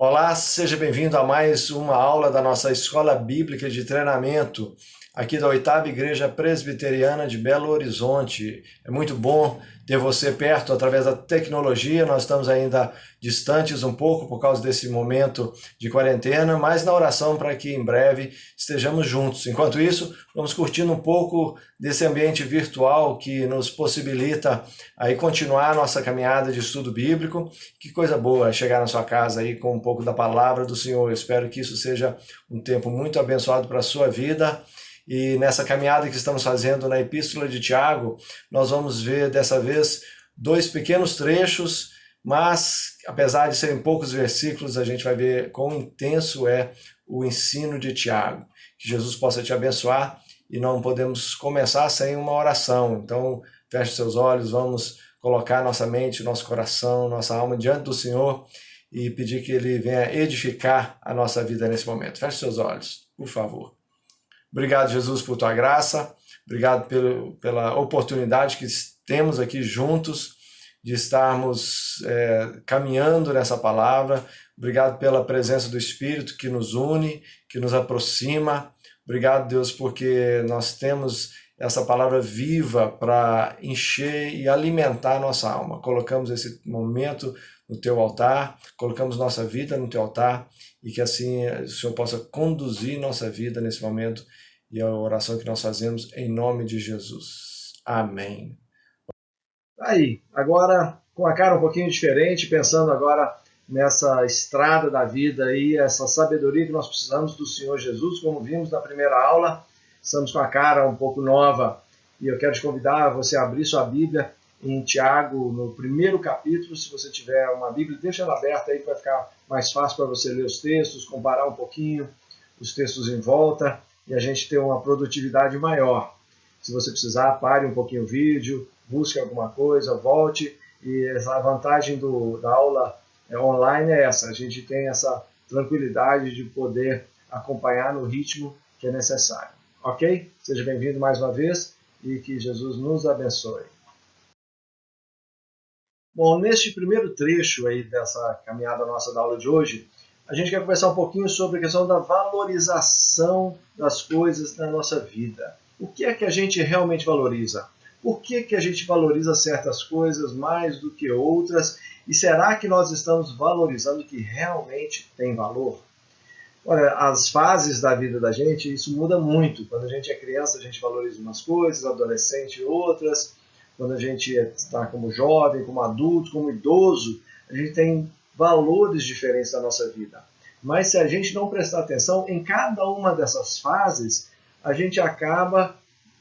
Olá, seja bem-vindo a mais uma aula da nossa Escola Bíblica de Treinamento, aqui da 8ª Igreja Presbiteriana de Belo Horizonte. É muito bom ter você perto através da tecnologia. Nós estamos ainda distantes um pouco por causa desse momento de quarentena, mas na oração para que em breve estejamos juntos. Enquanto isso, vamos curtindo um pouco desse ambiente virtual que nos possibilita aí continuar a nossa caminhada de estudo bíblico. Que coisa boa chegar na sua casa aí com um pouco da palavra do Senhor. Eu espero que isso seja um tempo muito abençoado para a sua vida. E nessa caminhada que estamos fazendo na Epístola de Tiago, nós vamos ver dessa vez dois pequenos trechos, mas apesar de serem poucos versículos, a gente vai ver quão intenso é o ensino de Tiago. Que Jesus possa te abençoar e não podemos começar sem uma oração. Então, feche seus olhos, vamos colocar nossa mente, nosso coração, nossa alma diante do Senhor e pedir que Ele venha edificar a nossa vida nesse momento. Feche seus olhos, por favor. Obrigado, Jesus, por tua graça. Obrigado pela oportunidade que temos aqui juntos de estarmos caminhando nessa palavra. Obrigado pela presença do Espírito que nos une, que nos aproxima. Obrigado, Deus, porque nós temos essa palavra viva para encher e alimentar a nossa alma. Colocamos esse momento no teu altar, colocamos nossa vida no teu altar e que assim o Senhor possa conduzir nossa vida nesse momento e a oração que nós fazemos em nome de Jesus. Amém. Aí, agora com a cara um pouquinho diferente, pensando agora nessa estrada da vida aí, essa sabedoria que nós precisamos do Senhor Jesus, como vimos na primeira aula, estamos com a cara um pouco nova e eu quero te convidar a você abrir sua Bíblia em Tiago, no primeiro capítulo. Se você tiver uma Bíblia, deixa ela aberta aí para ficar mais fácil para você ler os textos, comparar um pouquinho os textos em volta e a gente ter uma produtividade maior. Se você precisar, pare um pouquinho o vídeo, busque alguma coisa, volte. E a vantagem da aula online é essa, a gente tem essa tranquilidade de poder acompanhar no ritmo que é necessário. Ok? Seja bem-vindo mais uma vez e que Jesus nos abençoe. Bom, neste primeiro trecho aí dessa caminhada nossa da aula de hoje, a gente quer conversar um pouquinho sobre a questão da valorização das coisas na nossa vida. O que é que a gente realmente valoriza? Por que a gente valoriza certas coisas mais do que outras? E será que nós estamos valorizando o que realmente tem valor? Olha, as fases da vida da gente, isso muda muito. Quando a gente é criança, a gente valoriza umas coisas, adolescente outras. Quando a gente está como jovem, como adulto, como idoso, a gente tem valores diferentes na nossa vida. Mas se a gente não prestar atenção em cada uma dessas fases, a gente acaba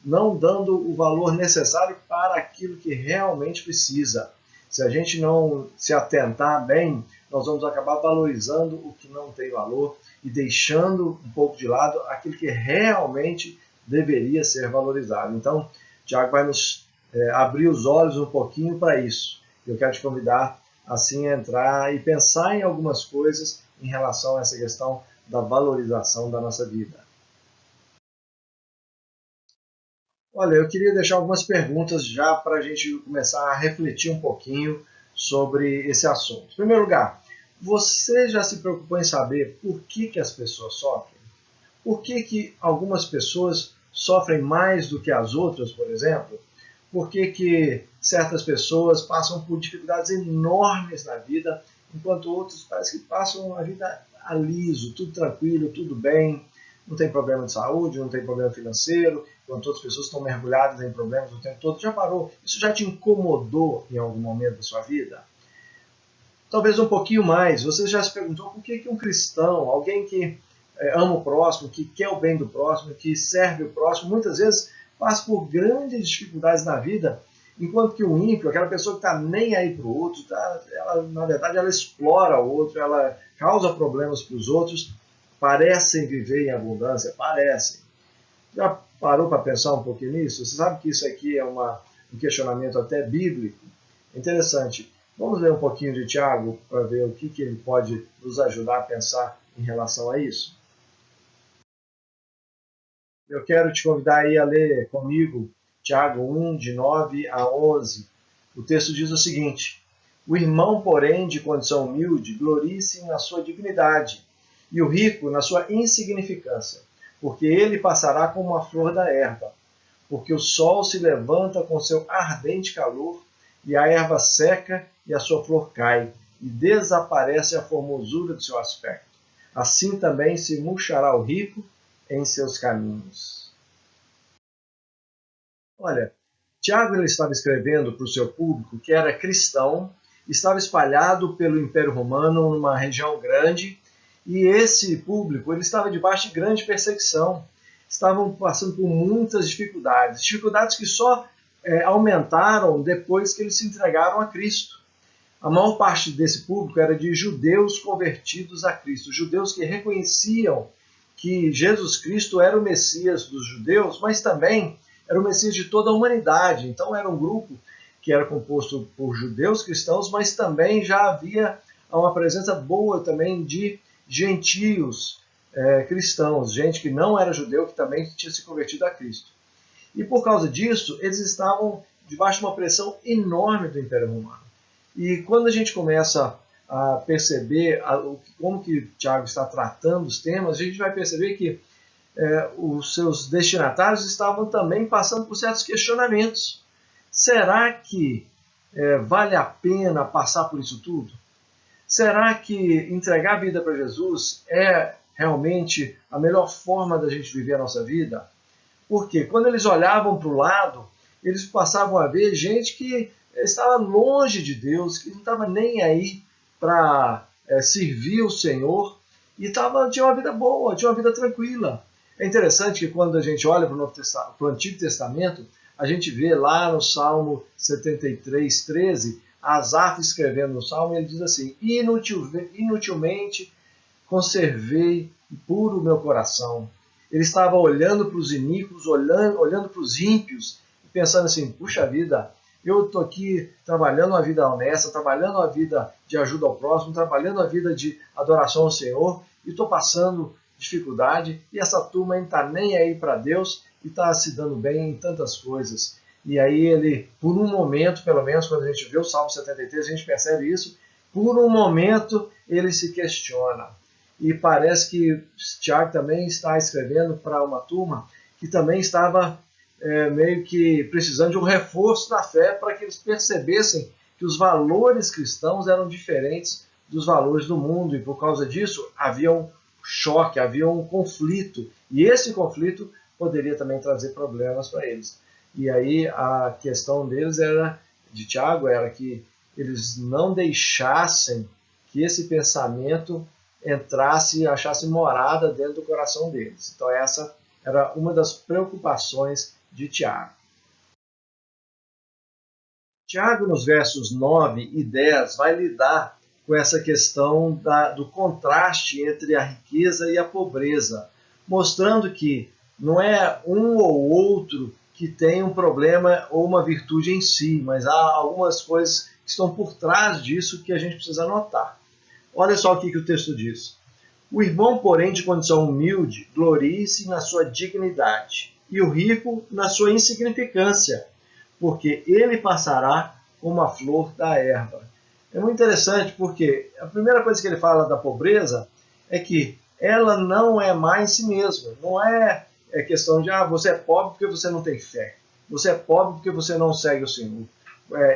não dando o valor necessário para aquilo que realmente precisa. Se a gente não se atentar bem, nós vamos acabar valorizando o que não tem valor e deixando um pouco de lado aquilo que realmente deveria ser valorizado. Então, Tiago vai nos abrir os olhos um pouquinho para isso. Eu quero te convidar assim a entrar e pensar em algumas coisas em relação a essa questão da valorização da nossa vida. Olha, eu queria deixar algumas perguntas já para a gente começar a refletir um pouquinho sobre esse assunto. Em primeiro lugar, você já se preocupou em saber por que as pessoas sofrem? Por que algumas pessoas sofrem mais do que as outras, por exemplo? Por que certas pessoas passam por dificuldades enormes na vida, enquanto outros parece que passam a vida a liso, tudo tranquilo, tudo bem, não tem problema de saúde, não tem problema financeiro, enquanto outras pessoas estão mergulhadas em problemas o tempo todo. Já parou? Isso já te incomodou em algum momento da sua vida? Talvez um pouquinho mais. Você já se perguntou por que um cristão, alguém que ama o próximo, que quer o bem do próximo, que serve o próximo, muitas vezes passa por grandes dificuldades na vida, enquanto que o ímpio, aquela pessoa que está nem aí para o outro, na verdade ela explora o outro, ela causa problemas para os outros, parecem viver em abundância, parecem. Já parou para pensar um pouquinho nisso? Você sabe que isso aqui é um questionamento até bíblico? Interessante. Vamos ler um pouquinho de Tiago para ver o que ele pode nos ajudar a pensar em relação a isso? Eu quero te convidar aí a ler comigo Tiago 1, de 9 a 11. O texto diz o seguinte: O irmão, porém, de condição humilde, glorie-se na sua dignidade, e o rico na sua insignificância, porque ele passará como uma flor da erva, porque o sol se levanta com seu ardente calor, e a erva seca e a sua flor cai, e desaparece a formosura do seu aspecto. Assim também se murchará o rico em seus caminhos. Olha, Tiago ele estava escrevendo para o seu público que era cristão, estava espalhado pelo Império Romano numa região grande, e esse público ele estava debaixo de grande perseguição. Estavam passando por muitas dificuldades, dificuldades que só aumentaram depois que eles se entregaram a Cristo. A maior parte desse público era de judeus convertidos a Cristo, judeus que reconheciam que Jesus Cristo era o Messias dos judeus, mas também era o Messias de toda a humanidade. Então era um grupo que era composto por judeus cristãos, mas também já havia uma presença boa também de gentios cristãos, gente que não era judeu, que também tinha se convertido a Cristo. E por causa disso, eles estavam debaixo de uma pressão enorme do Império Romano. E quando a gente começa a perceber como que Tiago está tratando os temas, a gente vai perceber que os seus destinatários estavam também passando por certos questionamentos. Será que vale a pena passar por isso tudo? Será que entregar a vida para Jesus é realmente a melhor forma da gente viver a nossa vida? Porque quando eles olhavam para o lado, eles passavam a ver gente que estava longe de Deus, que não estava nem aí para servir o Senhor, e tinha uma vida boa, tinha uma vida tranquila. É interessante que quando a gente olha para o Antigo Testamento, a gente vê lá no Salmo 73, 13, Asaf escrevendo no Salmo, ele diz assim: inutilmente conservei puro o meu coração. Ele estava olhando para os iníquos, olhando para os ímpios, e pensando assim: puxa vida, eu estou aqui trabalhando uma vida honesta, trabalhando uma vida de ajuda ao próximo, trabalhando a vida de adoração ao Senhor, e estou passando dificuldade, e essa turma não está nem aí para Deus e está se dando bem em tantas coisas. E aí ele, por um momento, pelo menos quando a gente vê o Salmo 73, a gente percebe isso, por um momento ele se questiona. E parece que Tiago também está escrevendo para uma turma que também estava meio que precisando de um reforço na fé para que eles percebessem que os valores cristãos eram diferentes dos valores do mundo, e por causa disso havia um choque, havia um conflito, e esse conflito poderia também trazer problemas para eles. E aí a questão deles de Tiago era que eles não deixassem que esse pensamento entrasse e achasse morada dentro do coração deles. Então essa era uma das preocupações de Tiago. Tiago, nos versos 9 e 10, vai lidar com essa questão do contraste entre a riqueza e a pobreza, mostrando que não é um ou outro que tem um problema ou uma virtude em si, mas há algumas coisas que estão por trás disso que a gente precisa notar. Olha só o que o texto diz. O irmão, porém, de condição humilde, glorie-se na sua dignidade, e o rico na sua insignificância, porque ele passará como a flor da erva. É muito interessante porque a primeira coisa que ele fala da pobreza é que ela não é má em si mesma. Não é questão de você é pobre porque você não tem fé. Você é pobre porque você não segue o Senhor.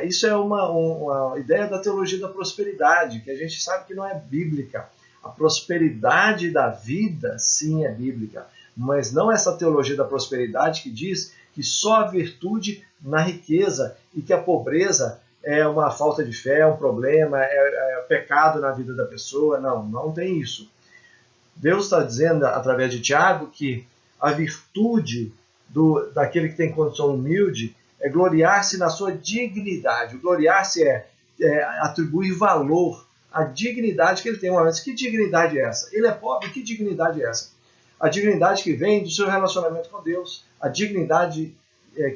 Isso é uma ideia da teologia da prosperidade, que a gente sabe que não é bíblica. A prosperidade da vida, sim, é bíblica. Mas não essa teologia da prosperidade que diz que só a virtude na riqueza e que a pobreza é uma falta de fé, é um problema, é pecado na vida da pessoa. Não, não tem isso. Deus está dizendo, através de Tiago, que a virtude daquele que tem condição humilde é gloriar-se na sua dignidade. O gloriar-se é atribuir valor à dignidade que ele tem. Mas que dignidade é essa? Ele é pobre, que dignidade é essa? A dignidade que vem do seu relacionamento com Deus. A dignidade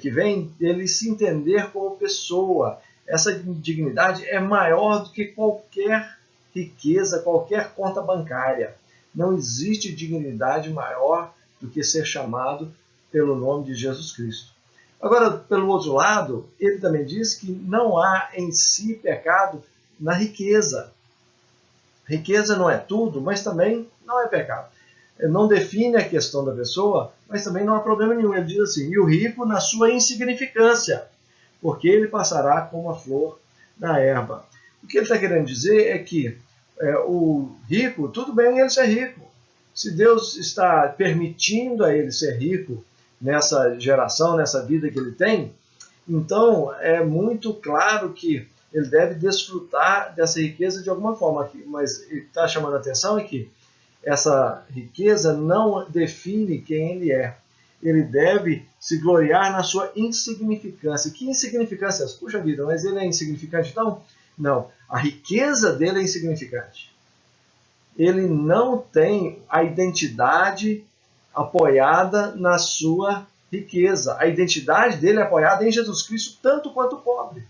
que vem dele se entender como pessoa. Essa dignidade é maior do que qualquer riqueza, qualquer conta bancária. Não existe dignidade maior do que ser chamado pelo nome de Jesus Cristo. Agora, pelo outro lado, ele também diz que não há em si pecado na riqueza. Riqueza não é tudo, mas também não é pecado. Não define a questão da pessoa, mas também não há problema nenhum. Ele diz assim, e o rico na sua insignificância, porque ele passará como a flor da erva. O que ele está querendo dizer é que o rico, tudo bem ele ser rico. Se Deus está permitindo a ele ser rico nessa geração, nessa vida que ele tem, então é muito claro que ele deve desfrutar dessa riqueza de alguma forma aqui. Mas ele está chamando a atenção é que essa riqueza não define quem ele é. Ele deve se gloriar na sua insignificância. Que insignificância? Puxa vida, mas ele é insignificante então? Não, a riqueza dele é insignificante. Ele não tem a identidade apoiada na sua riqueza. A identidade dele é apoiada em Jesus Cristo tanto quanto o pobre.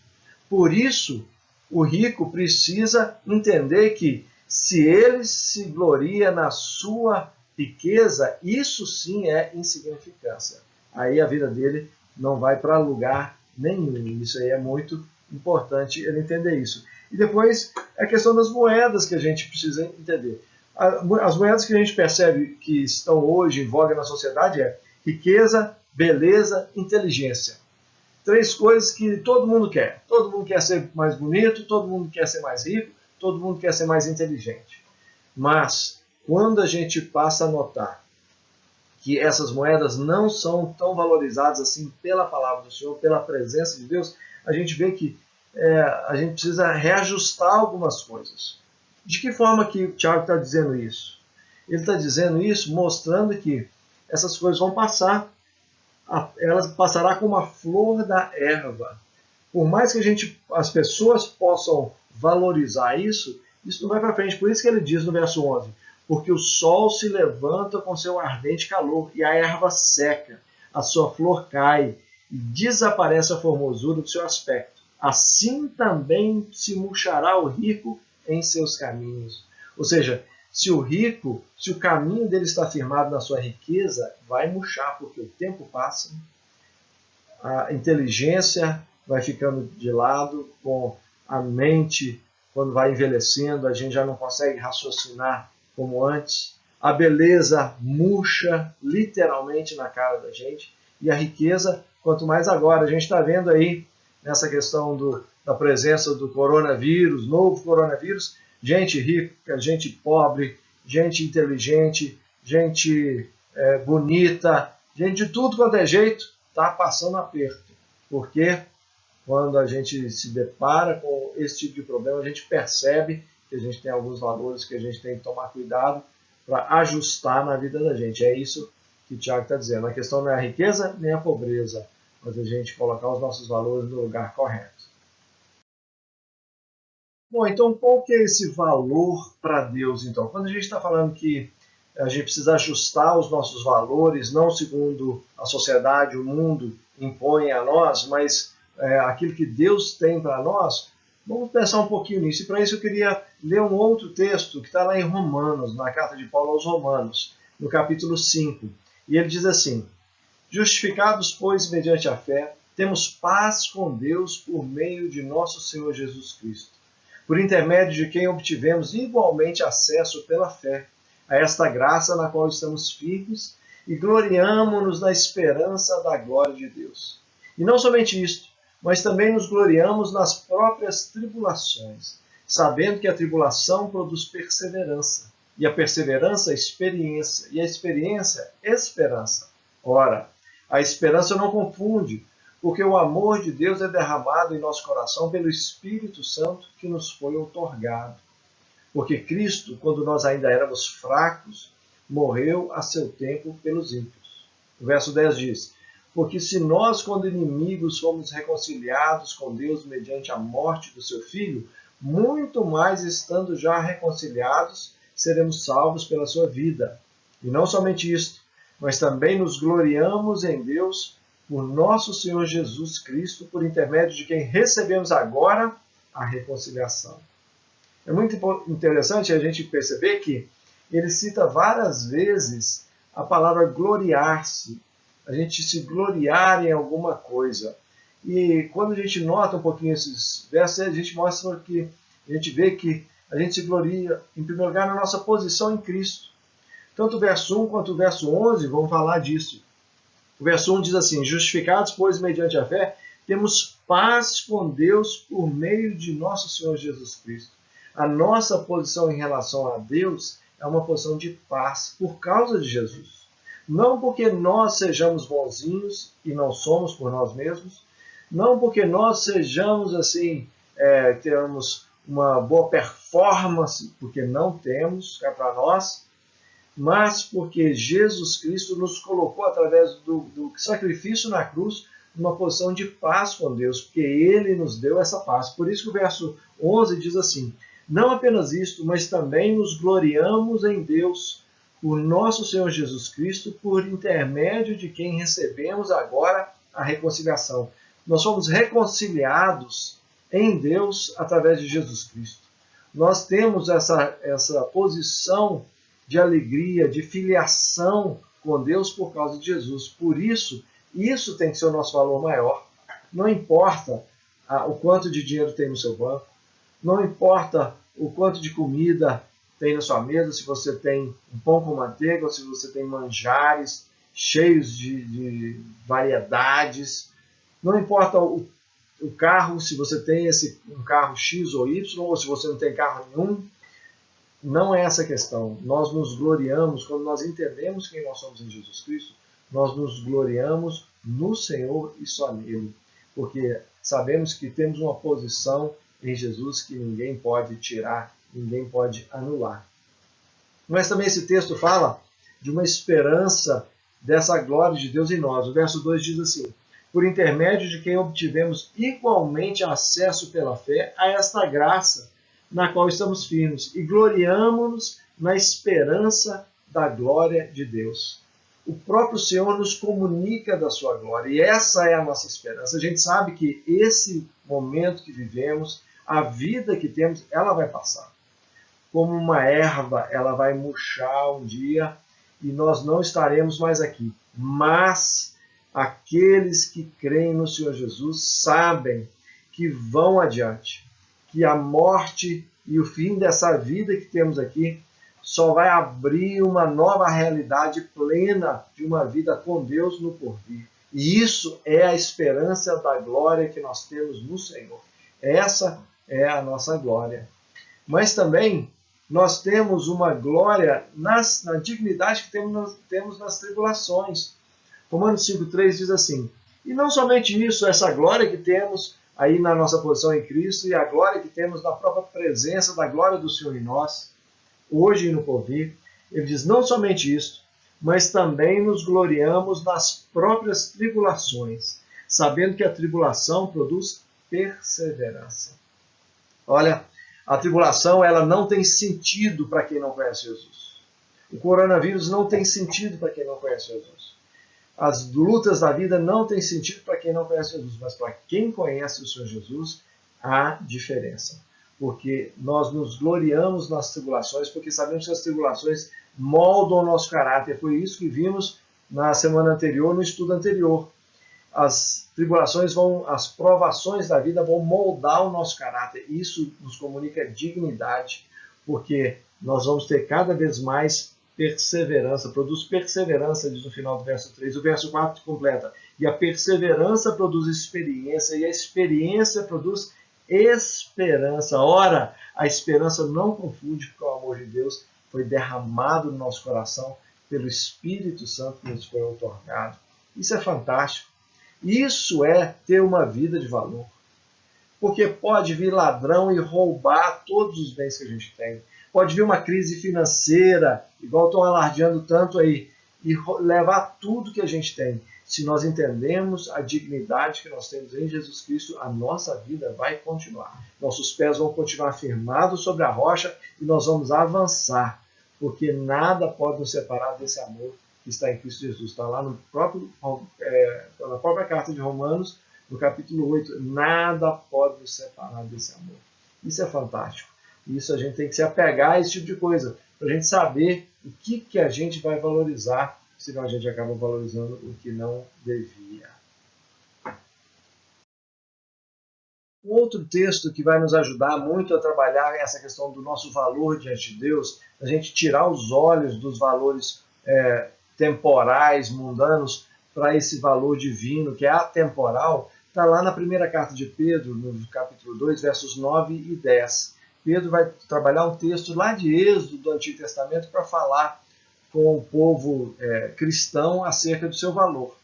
Por isso, o rico precisa entender que se ele se gloria na sua riqueza, isso sim é insignificância. Aí a vida dele não vai para lugar nenhum. Isso aí é muito importante ele entender isso. E depois a questão das moedas que a gente precisa entender. As moedas que a gente percebe que estão hoje em voga na sociedade é riqueza, beleza, inteligência. Três coisas que todo mundo quer. Todo mundo quer ser mais bonito, todo mundo quer ser mais rico, todo mundo quer ser mais inteligente. Mas quando a gente passa a notar que essas moedas não são tão valorizadas assim pela palavra do Senhor, pela presença de Deus, a gente vê que a gente precisa reajustar algumas coisas. De que forma que o Tiago está dizendo isso? Ele está dizendo isso mostrando que essas coisas vão passar. Elas passará como a flor da erva. Por mais que as pessoas possam valorizar isso, isso não vai para frente. Por isso que ele diz no verso 11, porque o sol se levanta com seu ardente calor e a erva seca, a sua flor cai e desaparece a formosura do seu aspecto. Assim também se murchará o rico em seus caminhos. Ou seja, se o caminho dele está firmado na sua riqueza, vai murchar, porque o tempo passa, a inteligência vai ficando de lado, com a mente, quando vai envelhecendo, a gente já não consegue raciocinar como antes. A beleza murcha literalmente na cara da gente, e a riqueza, quanto mais agora. A gente está vendo aí, nessa questão da presença do coronavírus, novo coronavírus, gente rica, gente pobre, gente inteligente, gente bonita, gente de tudo quanto é jeito, está passando aperto. Porque quando a gente se depara com esse tipo de problema, a gente percebe que a gente tem alguns valores que a gente tem que tomar cuidado para ajustar na vida da gente. É isso que o Tiago está dizendo. A questão não é a riqueza nem a pobreza, mas a gente colocar os nossos valores no lugar correto. Bom, então qual que é esse valor para Deus, então? Quando a gente está falando que a gente precisa ajustar os nossos valores, não segundo a sociedade, o mundo impõe a nós, mas aquilo que Deus tem para nós, vamos pensar um pouquinho nisso. E para isso eu queria ler um outro texto que está lá em Romanos, na carta de Paulo aos Romanos, no capítulo 5. E ele diz assim, justificados, pois, mediante a fé, temos paz com Deus por meio de nosso Senhor Jesus Cristo, por intermédio de quem obtivemos igualmente acesso pela fé a esta graça na qual estamos firmes e gloriamo-nos na esperança da glória de Deus. E não somente isto, mas também nos gloriamos nas próprias tribulações, sabendo que a tribulação produz perseverança, e a perseverança, experiência, e a experiência, esperança. Ora, a esperança não confunde, porque o amor de Deus é derramado em nosso coração pelo Espírito Santo que nos foi outorgado. Porque Cristo, quando nós ainda éramos fracos, morreu a seu tempo pelos ímpios. O verso 10 diz, porque se nós, quando inimigos, fomos reconciliados com Deus mediante a morte do seu Filho, muito mais estando já reconciliados, seremos salvos pela sua vida. E não somente isto, mas também nos gloriamos em Deus por nosso Senhor Jesus Cristo, por intermédio de quem recebemos agora a reconciliação. É muito interessante a gente perceber que ele cita várias vezes a palavra gloriar-se, a gente se gloriar em alguma coisa. E quando a gente nota um pouquinho esses versos, a gente mostra que A gente vê que a gente se gloria, em primeiro lugar, na nossa posição em Cristo. Tanto o verso 1 quanto o verso 11 vão falar disso. O verso 1 diz assim: justificados, pois, mediante a fé, temos paz com Deus por meio de nosso Senhor Jesus Cristo. A nossa posição em relação a Deus é uma posição de paz por causa de Jesus. Não porque nós sejamos bonzinhos e não somos por nós mesmos, não porque nós sejamos assim, termos uma boa performance, porque não temos, é para nós, mas porque Jesus Cristo nos colocou, através do sacrifício na cruz, numa posição de paz com Deus, porque Ele nos deu essa paz. Por isso que o verso 11 diz assim: não apenas isto, mas também nos gloriamos em Deus, por nosso Senhor Jesus Cristo, por intermédio de quem recebemos agora a reconciliação. Nós somos reconciliados em Deus através de Jesus Cristo. Nós temos essa posição de alegria, de filiação com Deus por causa de Jesus. Por isso, isso tem que ser o nosso valor maior. Não importa o quanto de dinheiro tem no seu banco, não importa o quanto de comida tem na sua mesa, se você tem um pão com manteiga ou se você tem manjares cheios de variedades. Não importa o carro, se você tem um carro X ou Y, ou se você não tem carro nenhum. Não é essa a questão. Nós nos gloriamos, quando nós entendemos quem nós somos em Jesus Cristo, nós nos gloriamos no Senhor e só nele. Porque sabemos que temos uma posição em Jesus que ninguém pode tirar, ninguém pode anular. Mas também esse texto fala de uma esperança dessa glória de Deus em nós. O verso 2 diz assim: por intermédio de quem obtivemos igualmente acesso pela fé a esta graça, na qual estamos firmes, e gloriamo-nos na esperança da glória de Deus. O próprio Senhor nos comunica da sua glória, e essa é a nossa esperança. A gente sabe que esse momento que vivemos, a vida que temos, ela vai passar. Como uma erva, ela vai murchar um dia, e nós não estaremos mais aqui. Mas aqueles que creem no Senhor Jesus sabem que vão adiante, que a morte e o fim dessa vida que temos aqui só vai abrir uma nova realidade plena de uma vida com Deus no porvir. E isso é a esperança da glória que nós temos no Senhor. Essa é a nossa glória. Mas também nós temos uma glória na dignidade que temos nas tribulações. Romanos 5,3 diz assim: e não somente isso, essa glória que temos aí na nossa posição em Cristo e a glória que temos na própria presença da glória do Senhor em nós, hoje e no porvir. Ele diz: não somente isso, mas também nos gloriamos nas próprias tribulações, sabendo que a tribulação produz perseverança. Olha, a tribulação ela não tem sentido para quem não conhece Jesus. O coronavírus não tem sentido para quem não conhece Jesus. As lutas da vida não têm sentido para quem não conhece Jesus, mas para quem conhece o Senhor Jesus, há diferença. Porque nós nos gloriamos nas tribulações, porque sabemos que as tribulações moldam o nosso caráter. Foi isso que vimos na semana anterior, no estudo anterior. As tribulações as provações da vida vão moldar o nosso caráter. Isso nos comunica dignidade, porque nós vamos ter cada vez mais perseverança, produz perseverança, diz no final do verso 3. O verso 4 completa: e a perseverança produz experiência, e a experiência produz esperança. Ora, a esperança não confunde, porque o amor de Deus foi derramado no nosso coração pelo Espírito Santo que nos foi outorgado. Isso é fantástico. Isso é ter uma vida de valor. Porque pode vir ladrão e roubar todos os bens que a gente tem. Pode vir uma crise financeira, igual estão alardeando tanto aí, e levar tudo que a gente tem. Se nós entendemos a dignidade que nós temos em Jesus Cristo, a nossa vida vai continuar. Nossos pés vão continuar firmados sobre a rocha e nós vamos avançar, porque nada pode nos separar desse amor que está em Cristo Jesus. Está lá na própria carta de Romanos, no capítulo 8, nada pode nos separar desse amor. Isso é fantástico. Isso a gente tem que se apegar a esse tipo de coisa, para a gente saber o que a gente vai valorizar, senão a gente acaba valorizando o que não devia. Um outro texto que vai nos ajudar muito a trabalhar essa questão do nosso valor diante de Deus, a gente tirar os olhos dos valores temporais, mundanos, para esse valor divino, que é atemporal, está lá na primeira carta de Pedro, no capítulo 2, versos 9 e 10. Pedro vai trabalhar um texto lá de Êxodo, do Antigo Testamento, para falar com o povo cristão acerca do seu valor.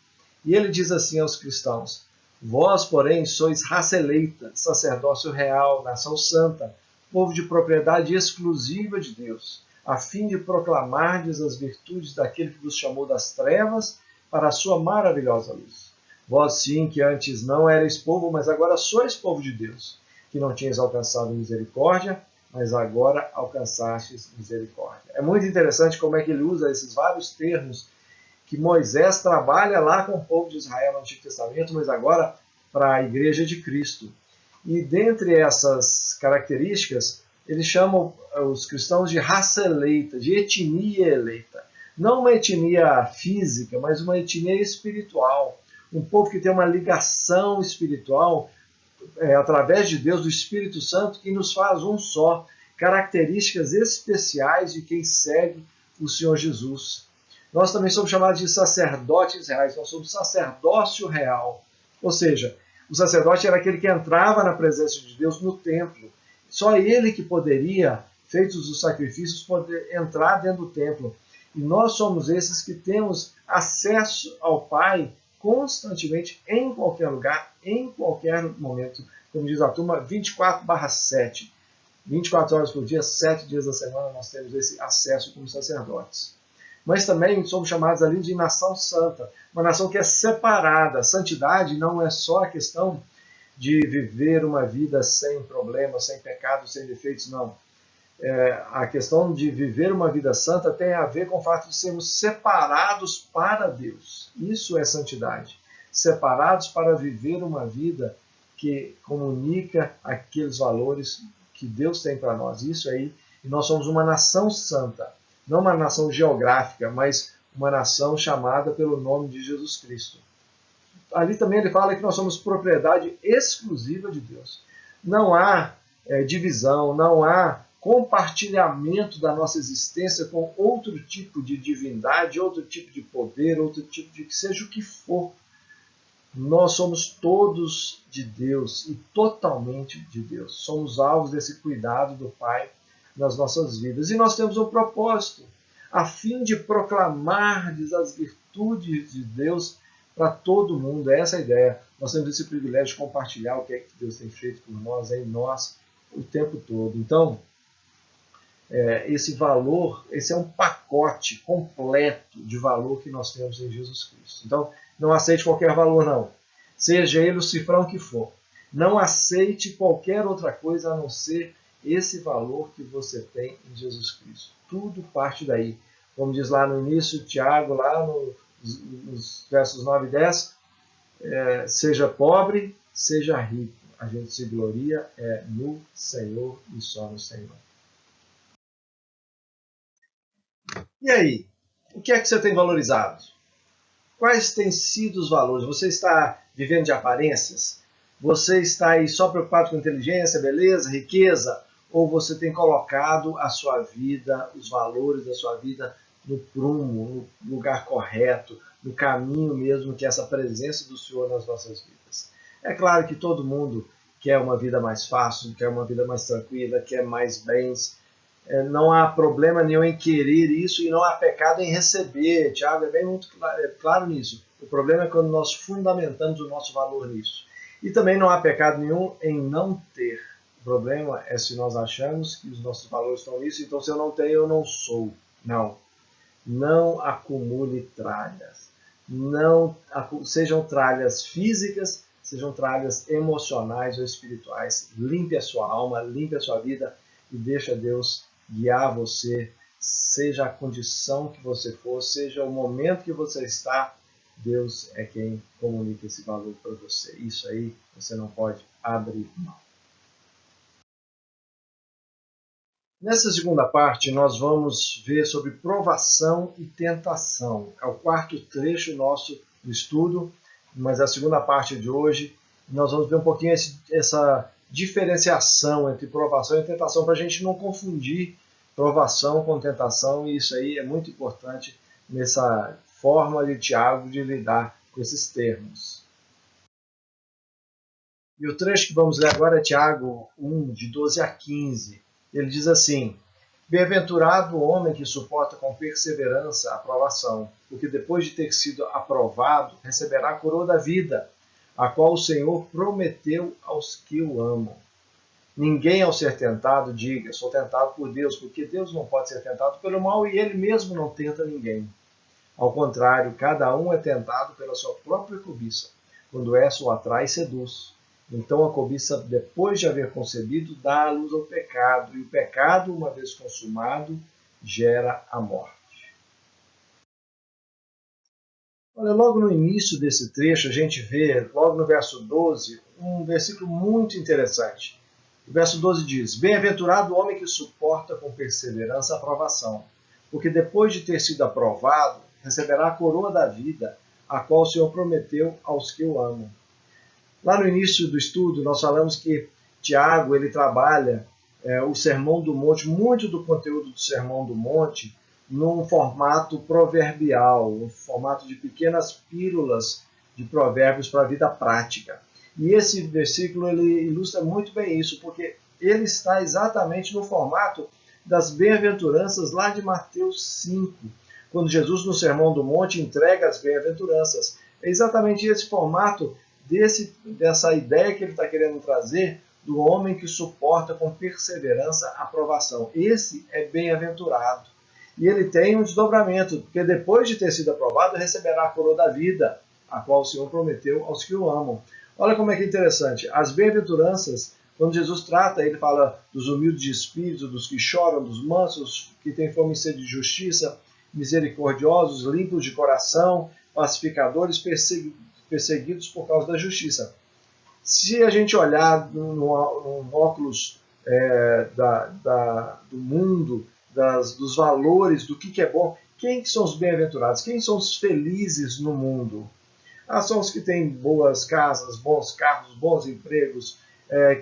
E ele diz assim aos cristãos: vós, porém, sois raça eleita, sacerdócio real, nação santa, povo de propriedade exclusiva de Deus, a fim de proclamardes as virtudes daquele que vos chamou das trevas para a sua maravilhosa luz. Vós sim, que antes não erais povo, mas agora sois povo de Deus, que não tinhas alcançado misericórdia, mas agora alcançastes misericórdia. É muito interessante como é que ele usa esses vários termos que Moisés trabalha lá com o povo de Israel no Antigo Testamento, mas agora para a Igreja de Cristo. E dentre essas características, ele chama os cristãos de raça eleita, de etnia eleita. Não uma etnia física, mas uma etnia espiritual. Um povo que tem uma ligação espiritual através de Deus, do Espírito Santo, que nos faz um só. Características especiais de quem segue o Senhor Jesus. Nós também somos chamados de sacerdotes reais, nós somos sacerdócio real. Ou seja, o sacerdote era aquele que entrava na presença de Deus no templo. Só ele que poderia, feitos os sacrifícios, poder entrar dentro do templo. E nós somos esses que temos acesso ao Pai constantemente, em qualquer lugar, em qualquer momento. Como diz a turma, 24/7. 24 horas por dia, 7 dias da semana, nós temos esse acesso como sacerdotes. Mas também somos chamados ali de nação santa, uma nação que é separada. Santidade não é só a questão de viver uma vida sem problemas, sem pecados, sem defeitos, não. A questão de viver uma vida santa tem a ver com o fato de sermos separados para Deus. Isso é santidade. Separados para viver uma vida que comunica aqueles valores que Deus tem para nós. Isso aí, e nós somos uma nação santa. Não uma nação geográfica, mas uma nação chamada pelo nome de Jesus Cristo. Ali também ele fala que nós somos propriedade exclusiva de Deus. Não há divisão, não há compartilhamento da nossa existência com outro tipo de divindade, outro tipo de poder, outro tipo de que seja o que for. Nós somos todos de Deus e totalmente de Deus. Somos alvos desse cuidado do Pai nas nossas vidas. E nós temos um propósito, a fim de proclamar as virtudes de Deus para todo mundo. Essa é a ideia. Nós temos esse privilégio de compartilhar o que é que Deus tem feito por nós, em nós, o tempo todo. Então, esse valor, esse é um pacote completo de valor que nós temos em Jesus Cristo. Então, não aceite qualquer valor, não. Seja ele o cifrão que for. Não aceite qualquer outra coisa a não ser esse valor que você tem em Jesus Cristo. Tudo parte daí. Como diz lá no início, Tiago, lá nos versos 9 e 10, seja pobre, seja rico. A gente se gloria no Senhor e só no Senhor. E aí? O que é que você tem valorizado? Quais têm sido os valores? Você está vivendo de aparências? Você está aí só preocupado com inteligência, beleza, riqueza? Ou você tem colocado a sua vida, os valores da sua vida no prumo, no lugar correto, no caminho mesmo que é essa presença do Senhor nas nossas vidas? É claro que todo mundo quer uma vida mais fácil, quer uma vida mais tranquila, quer mais bens. Não há problema nenhum em querer isso e não há pecado em receber. Tiago é bem muito claro nisso. O problema é quando nós fundamentamos o nosso valor nisso. E também não há pecado nenhum em não ter. O problema é se nós achamos que os nossos valores estão nisso, então se eu não tenho, eu não sou. Não. Não acumule tralhas. Não sejam tralhas físicas, sejam tralhas emocionais ou espirituais. Limpe a sua alma, limpe a sua vida e deixa Deus guiar você, seja a condição que você for, seja o momento que você está, Deus é quem comunica esse valor para você. Isso aí você não pode abrir mão. Nessa segunda parte, nós vamos ver sobre provação e tentação. É o quarto trecho nosso do estudo, mas a segunda parte de hoje, nós vamos ver um pouquinho essa diferenciação entre provação e tentação, para a gente não confundir provação com tentação, e isso aí é muito importante nessa forma de Tiago de lidar com esses termos. E o trecho que vamos ler agora é Tiago 1, de 12 a 15. Ele diz assim: Bem-aventurado o homem que suporta com perseverança a provação, porque depois de ter sido aprovado, receberá a coroa da vida, a qual o Senhor prometeu aos que o amam. Ninguém, ao ser tentado, diga, sou tentado por Deus, porque Deus não pode ser tentado pelo mal e ele mesmo não tenta ninguém. Ao contrário, cada um é tentado pela sua própria cobiça. Quando essa o atrai, seduz. Então a cobiça, depois de haver concebido, dá à luz ao pecado, e o pecado, uma vez consumado, gera a morte. Olha, logo no início desse trecho, a gente vê, logo no verso 12, um versículo muito interessante. O verso 12 diz: Bem-aventurado o homem que suporta com perseverança a provação, porque depois de ter sido aprovado, receberá a coroa da vida, a qual o Senhor prometeu aos que o amam. Lá no início do estudo, nós falamos que Tiago ele trabalha o Sermão do Monte, muito do conteúdo do Sermão do Monte, num formato proverbial, um formato de pequenas pílulas de provérbios para a vida prática. E esse versículo ele ilustra muito bem isso, porque ele está exatamente no formato das bem-aventuranças lá de Mateus 5, quando Jesus no Sermão do Monte entrega as bem-aventuranças. É exatamente esse formato dessa ideia que ele está querendo trazer do homem que suporta com perseverança a provação. Esse é bem-aventurado. E ele tem um desdobramento, porque depois de ter sido aprovado, receberá a coroa da vida, a qual o Senhor prometeu aos que o amam. Olha como é que é interessante. As bem-aventuranças, quando Jesus trata, ele fala dos humildes de espírito, dos que choram, dos mansos, que têm fome e sede de justiça, misericordiosos, limpos de coração, pacificadores, perseguidos por causa da justiça. Se a gente olhar no óculos do mundo, dos valores, do que é bom, quem são os bem-aventurados? Quem são os felizes no mundo? São os que têm boas casas, bons carros, bons empregos,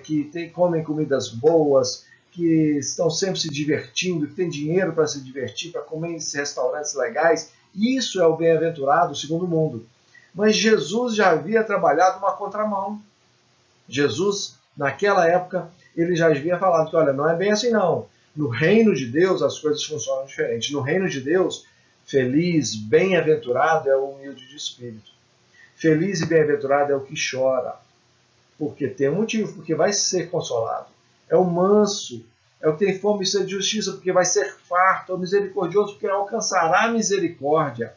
que comem comidas boas, que estão sempre se divertindo, que têm dinheiro para se divertir, para comer em restaurantes legais. Isso é o bem-aventurado segundo o mundo. Mas Jesus já havia trabalhado uma contramão. Jesus, naquela época, ele já havia falado que, olha, não é bem assim não. No reino de Deus as coisas funcionam diferente. No reino de Deus, feliz, bem-aventurado é o humilde de espírito. Feliz e bem-aventurado é o que chora, porque tem um motivo, porque vai ser consolado. É o manso, é o que tem fome e sede de justiça, porque vai ser farto. É o misericordioso, porque alcançará a misericórdia.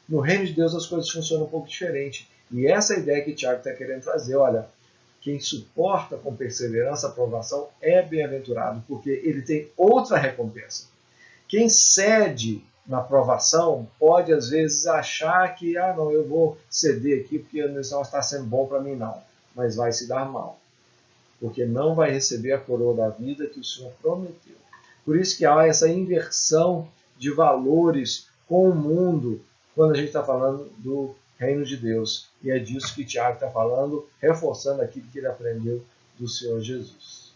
No reino de Deus as coisas funcionam um pouco diferente. E essa é a ideia que Tiago está querendo trazer. Olha, quem suporta com perseverança a provação é bem-aventurado, porque ele tem outra recompensa. Quem cede na provação pode, às vezes, achar que, não, eu vou ceder aqui porque não está sendo bom para mim, não. Mas vai se dar mal, porque não vai receber a coroa da vida que o Senhor prometeu. Por isso que há essa inversão de valores com o mundo, quando a gente está falando do reino de Deus. E é disso que Tiago está falando, reforçando aquilo que ele aprendeu do Senhor Jesus.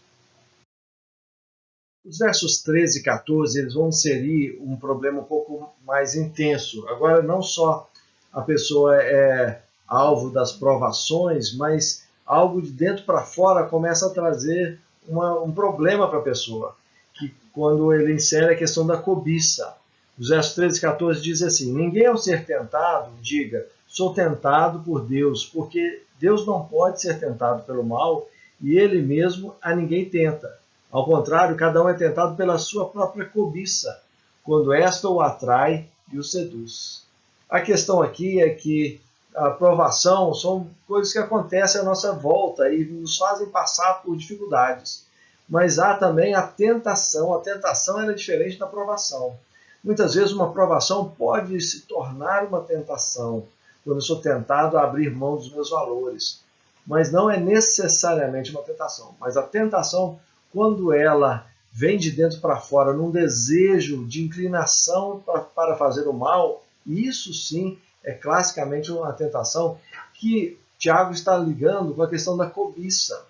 Os versos 13 e 14 eles vão inserir um problema um pouco mais intenso. Agora, não só a pessoa é alvo das provações, mas algo de dentro para fora começa a trazer um problema para a pessoa, que quando ele insere a questão da cobiça. Os versos 13 e 14 diz assim: Ninguém ao ser tentado diga, sou tentado por Deus, porque Deus não pode ser tentado pelo mal e ele mesmo a ninguém tenta. Ao contrário, cada um é tentado pela sua própria cobiça, quando esta o atrai e o seduz. A questão aqui é que a provação são coisas que acontecem à nossa volta e nos fazem passar por dificuldades. Mas há também a tentação. A tentação é diferente da provação. Muitas vezes uma provação pode se tornar uma tentação, quando eu sou tentado a abrir mão dos meus valores. Mas não é necessariamente uma tentação. Mas a tentação, quando ela vem de dentro para fora, num desejo de inclinação para fazer o mal, isso sim é classicamente uma tentação que Tiago está ligando com a questão da cobiça.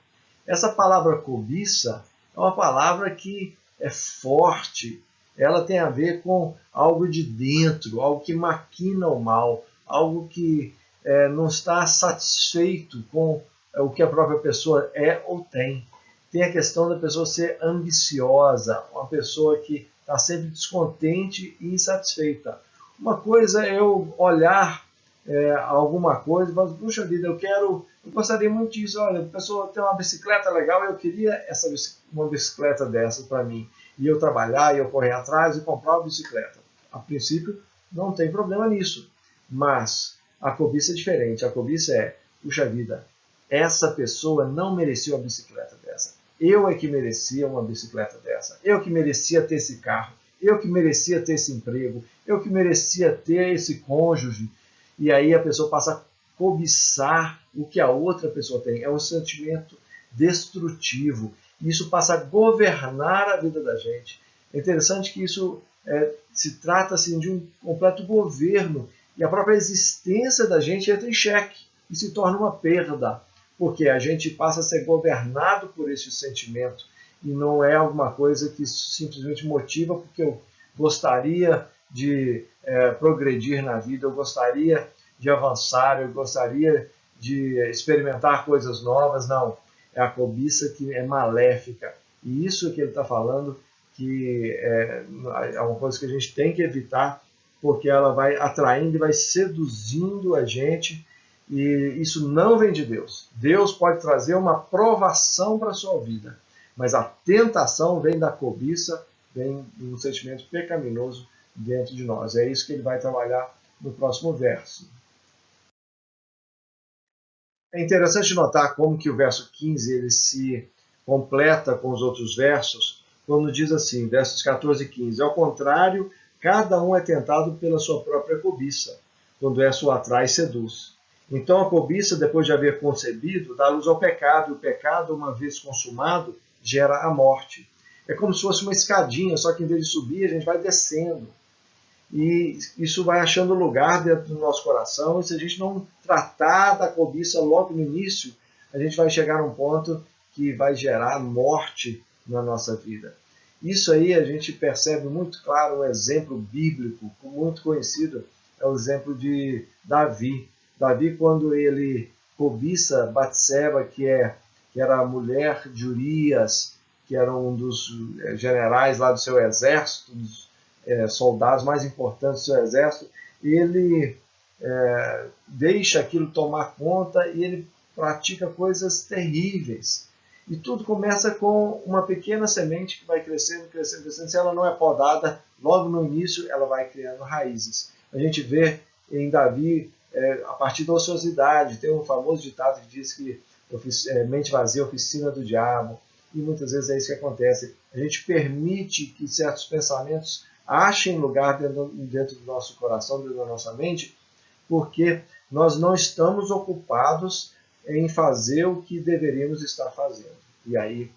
Essa palavra cobiça é uma palavra que é forte, ela tem a ver com algo de dentro, algo que maquina o mal, algo que não está satisfeito com o que a própria pessoa é ou tem. Tem a questão da pessoa ser ambiciosa, uma pessoa que está sempre descontente e insatisfeita. Uma coisa é eu olhar alguma coisa e falar, puxa vida, eu gostaria muito disso. Olha, a pessoa tem uma bicicleta legal, eu queria uma bicicleta dessa para mim. E eu trabalhar, e eu correr atrás e comprar uma bicicleta. A princípio, não tem problema nisso. Mas a cobiça é diferente. A cobiça é, puxa vida, essa pessoa não merecia uma bicicleta dessa. Eu é que merecia uma bicicleta dessa. Eu que merecia ter esse carro. Eu que merecia ter esse emprego. Eu que merecia ter esse cônjuge. E aí a pessoa passa a cobiçar o que a outra pessoa tem. É um sentimento destrutivo. Isso passa a governar a vida da gente. É interessante que isso se trata assim, de um completo governo. E a própria existência da gente entra em xeque e se torna uma perda. Porque a gente passa a ser governado por esse sentimento. E não é alguma coisa que simplesmente motiva porque eu gostaria de progredir na vida, eu gostaria de avançar, eu gostaria de experimentar coisas novas. Não, é a cobiça que é maléfica. E isso que ele está falando, que é uma coisa que a gente tem que evitar, porque ela vai atraindo e vai seduzindo a gente, e isso não vem de Deus. Deus pode trazer uma provação para a sua vida, mas a tentação vem da cobiça, vem de um sentimento pecaminoso dentro de nós. É isso que ele vai trabalhar no próximo verso. É interessante notar como que o verso 15 ele se completa com os outros versos, quando diz assim, versos 14 e 15, ao contrário, cada um é tentado pela sua própria cobiça, quando essa o atrai e seduz. Então a cobiça, depois de haver concebido, dá luz ao pecado, e o pecado, uma vez consumado, gera a morte. É como se fosse uma escadinha, só que em vez de subir, a gente vai descendo. E isso vai achando lugar dentro do nosso coração, e se a gente não tratar da cobiça logo no início, a gente vai chegar a um ponto que vai gerar morte na nossa vida. Isso aí a gente percebe muito claro, um exemplo bíblico, muito conhecido, é o exemplo de Davi. Davi, quando ele cobiça Batseba, que era a mulher de Urias, que era um dos generais lá do seu exército, dos soldados mais importantes do seu exército, ele deixa aquilo tomar conta e ele pratica coisas terríveis. E tudo começa com uma pequena semente que vai crescendo, crescendo, crescendo. Se ela não é podada, logo no início ela vai criando raízes. A gente vê em Davi, a partir da ociosidade, tem um famoso ditado que diz que mente vazia, oficina do diabo. E muitas vezes é isso que acontece. A gente permite que certos pensamentos achem lugar dentro do nosso coração, dentro da nossa mente, porque nós não estamos ocupados em fazer o que deveríamos estar fazendo. E aí,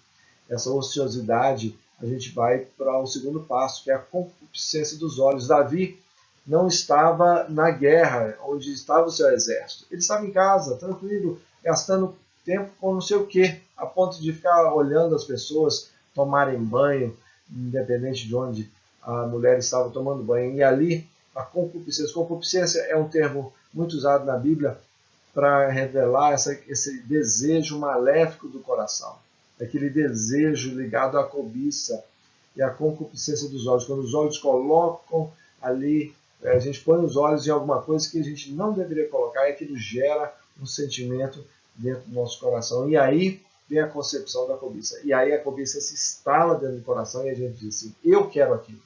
essa ociosidade, a gente vai para o segundo passo, que é a concupiscência dos olhos. Davi não estava na guerra, onde estava o seu exército. Ele estava em casa, tranquilo, gastando tempo com não sei o quê, a ponto de ficar olhando as pessoas tomarem banho, independente de onde a mulher estava tomando banho. E ali, a concupiscência. Concupiscência é um termo muito usado na Bíblia para revelar esse desejo maléfico do coração. Aquele desejo ligado à cobiça e à concupiscência dos olhos. Quando os olhos colocam ali, a gente põe os olhos em alguma coisa que a gente não deveria colocar, e aquilo gera um sentimento dentro do nosso coração. E aí vem a concepção da cobiça. E aí a cobiça se instala dentro do coração e a gente diz assim, eu quero aquilo.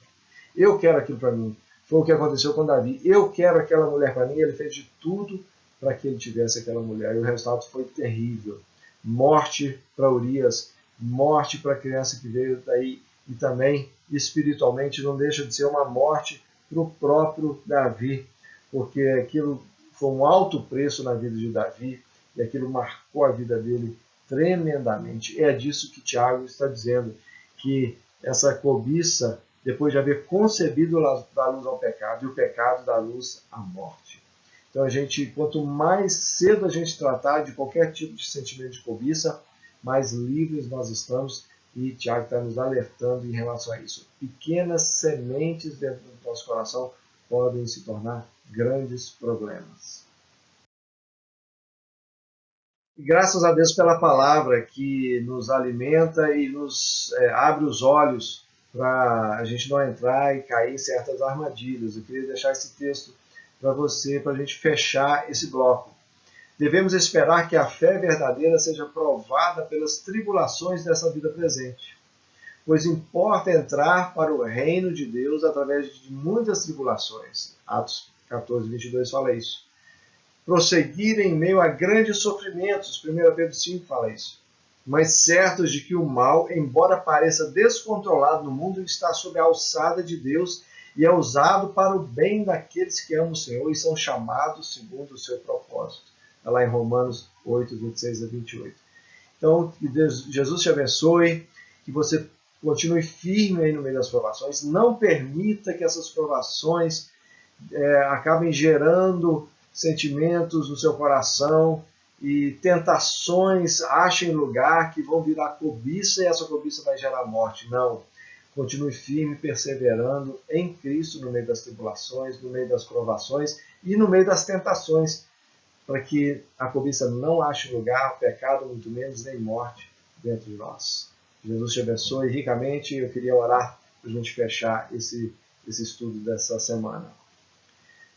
Eu quero aquilo para mim. Foi o que aconteceu com Davi. Eu quero aquela mulher para mim. Ele fez de tudo para que ele tivesse aquela mulher. E o resultado foi terrível. Morte para Urias, morte para a criança que veio daí. E também, espiritualmente, não deixa de ser uma morte para o próprio Davi. Porque aquilo foi um alto preço na vida de Davi. E aquilo marcou a vida dele tremendamente. É disso que Tiago está dizendo. Que essa cobiça, depois de haver concebido, dá luz ao pecado, e o pecado dá luz à morte. Então, quanto mais cedo a gente tratar de qualquer tipo de sentimento de cobiça, mais livres nós estamos, e Tiago está nos alertando em relação a isso. Pequenas sementes dentro do nosso coração podem se tornar grandes problemas. E graças a Deus pela palavra que nos alimenta e nos abre os olhos para a gente não entrar e cair em certas armadilhas. Eu queria deixar esse texto para você, para a gente fechar esse bloco. Devemos esperar que a fé verdadeira seja provada pelas tribulações dessa vida presente, pois importa entrar para o reino de Deus através de muitas tribulações. Atos 14, 22 fala isso. Prosseguir em meio a grandes sofrimentos, 1 Pedro 5 fala isso. Mas certos de que o mal, embora pareça descontrolado no mundo, está sob a alçada de Deus e é usado para o bem daqueles que amam o Senhor e são chamados segundo o seu propósito. Está lá em Romanos 8, 26 a 28. Então, que Deus, Jesus te abençoe, que você continue firme aí no meio das provações. Não permita que essas provações acabem gerando sentimentos no seu coração e tentações achem lugar que vão virar cobiça e essa cobiça vai gerar morte. Não. Continue firme, perseverando em Cristo no meio das tribulações, no meio das provações e no meio das tentações, para que a cobiça não ache lugar, pecado, muito menos, nem morte dentro de nós. Jesus te abençoe ricamente. Eu queria orar para a gente fechar esse estudo dessa semana.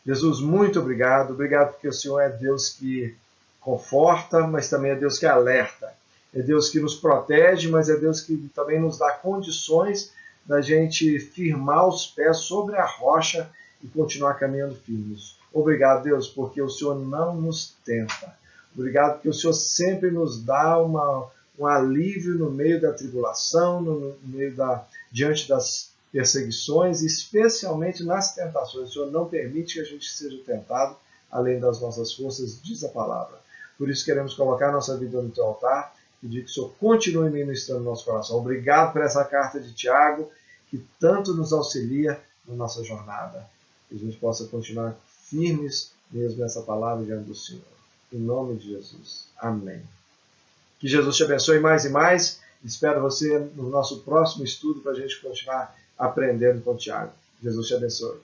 Jesus, muito obrigado. Obrigado porque o Senhor é Deus que conforta, mas também é Deus que alerta. É Deus que nos protege, mas é Deus que também nos dá condições da gente firmar os pés sobre a rocha e continuar caminhando firmes. Obrigado, Deus, porque o Senhor não nos tenta. Obrigado porque o Senhor sempre nos dá um alívio no meio da tribulação, diante das perseguições, especialmente nas tentações. O Senhor não permite que a gente seja tentado além das nossas forças, diz a palavra. Por isso queremos colocar nossa vida no teu altar, pedir que o Senhor continue ministrando no nosso coração. Obrigado por essa carta de Tiago, que tanto nos auxilia na nossa jornada. Que a gente possa continuar firmes mesmo nessa palavra diante do Senhor. Em nome de Jesus. Amém. Que Jesus te abençoe mais e mais. Espero você no nosso próximo estudo para a gente continuar aprendendo com Tiago. Jesus te abençoe.